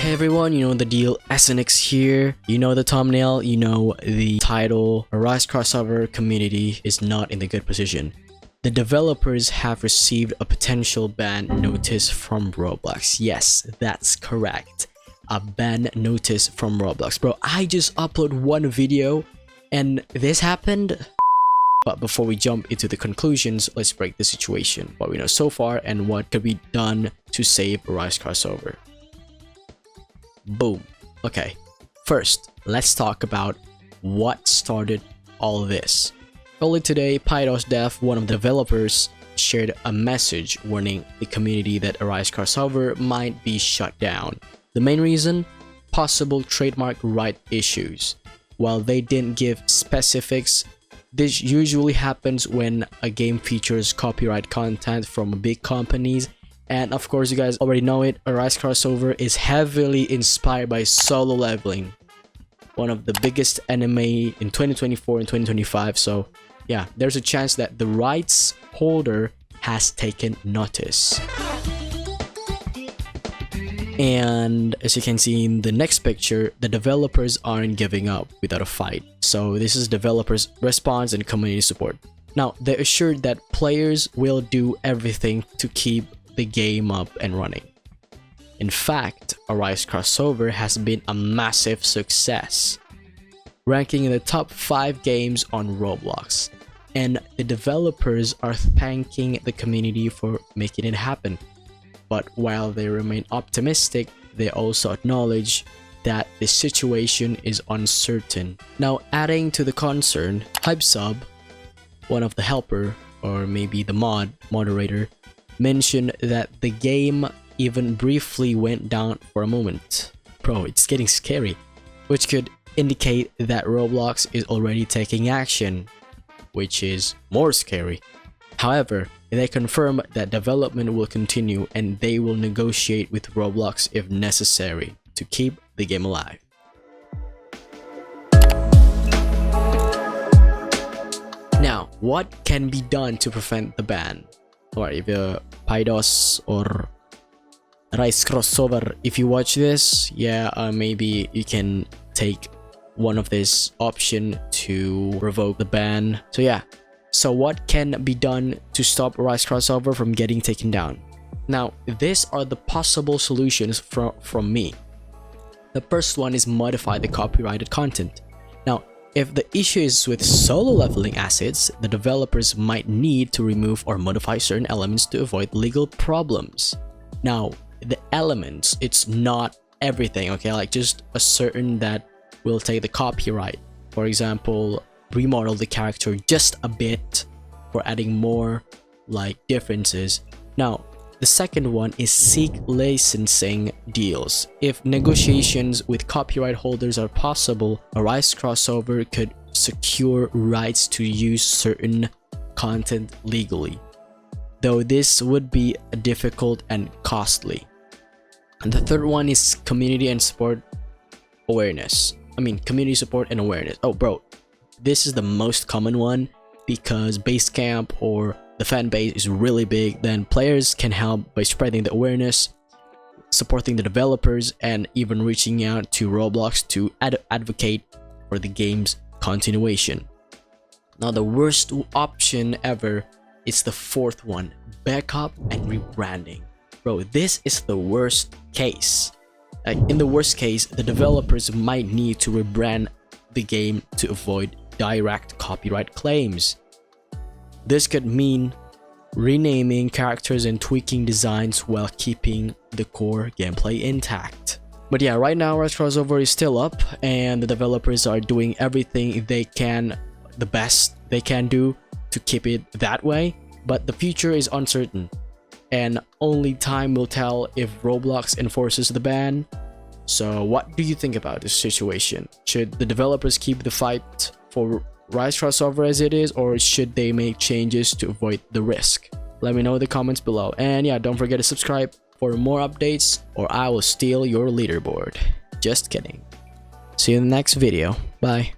Hey everyone, you know the deal, ESENIX here. You know the thumbnail, you know the title. Arise crossover community is not in the good position. The developers have received a potential ban notice from Roblox. Yes, that's correct. A ban notice from Roblox. Bro, I just uploaded one video and this happened. But before we jump into the conclusions, let's break the situation. What we know so far and what could be done to save Arise crossover. Boom. Okay, first let's talk about what started all this. Early today, PyDosDev, one of the developers, shared a message warning the community that Arise crossover might be shut down. The main reason? Possible trademark right issues. While they didn't give specifics, this usually happens when a game features copyright content from big companies. And of course, you guys already know it, Arise crossover is heavily inspired by solo leveling, one of the biggest anime in 2024 and 2025. So yeah, there's a chance that the rights holder has taken notice. And as you can see in the next picture, the developers aren't giving up without a fight. So this is developers' response and community support. Now, they're assured that players will do everything to keep the game up and running. In fact, Arise crossover has been a massive success, ranking in the top 5 games on Roblox, and the developers are thanking the community for making it happen. But while they remain optimistic, they also acknowledge that the situation is uncertain. Now, adding to the concern, HypeSub, one of the helper or maybe the moderator, mentioned that the game even briefly went down for a moment. Bro, it's getting scary, which could indicate that Roblox is already taking action, which is more scary. However, they confirm that development will continue and they will negotiate with Roblox if necessary to keep the game alive. Now, what can be done to prevent the ban? Or if you're PyDos or Arise crossover, if you watch this, yeah, maybe you can take one of this option to revoke the ban. So yeah, so what can be done to stop Arise crossover from getting taken down? Now, these are the possible solutions from me. The first one is modify the copyrighted content. Now, if the issue is with solo leveling assets, the developers might need to remove or modify certain elements to avoid legal problems. Now, the elements, it's not everything, okay? Like just a certain that will take the copyright. For example, remodel the character just a bit for adding more like differences. Now, the second one is seek licensing deals. If negotiations with copyright holders are possible, Arise crossover could secure rights to use certain content legally, though this would be difficult and costly. And the third one is community and support awareness. Community support and awareness. Oh bro, this is the most common one because Basecamp or the fan base is really big. Then players can help by spreading the awareness, supporting the developers, and even reaching out to Roblox to advocate for the game's continuation. Now, the worst option ever is the fourth one, backup and rebranding. Bro, this is the worst case. Like in the worst case, the developers might need to rebrand the game to avoid direct copyright claims. This could mean renaming characters and tweaking designs while keeping the core gameplay intact. But yeah, right now Arise crossover is still up and the developers are doing everything they can, the best they can do to keep it that way. But the future is uncertain and only time will tell if Roblox enforces the ban. So what do you think about this situation? Should the developers keep the fight for Arise crossover as it is, or should they make changes to avoid the risk? Let me know in the comments below. And yeah, don't forget to subscribe for more updates or I will steal your leaderboard. Just kidding. See you in the next video. Bye.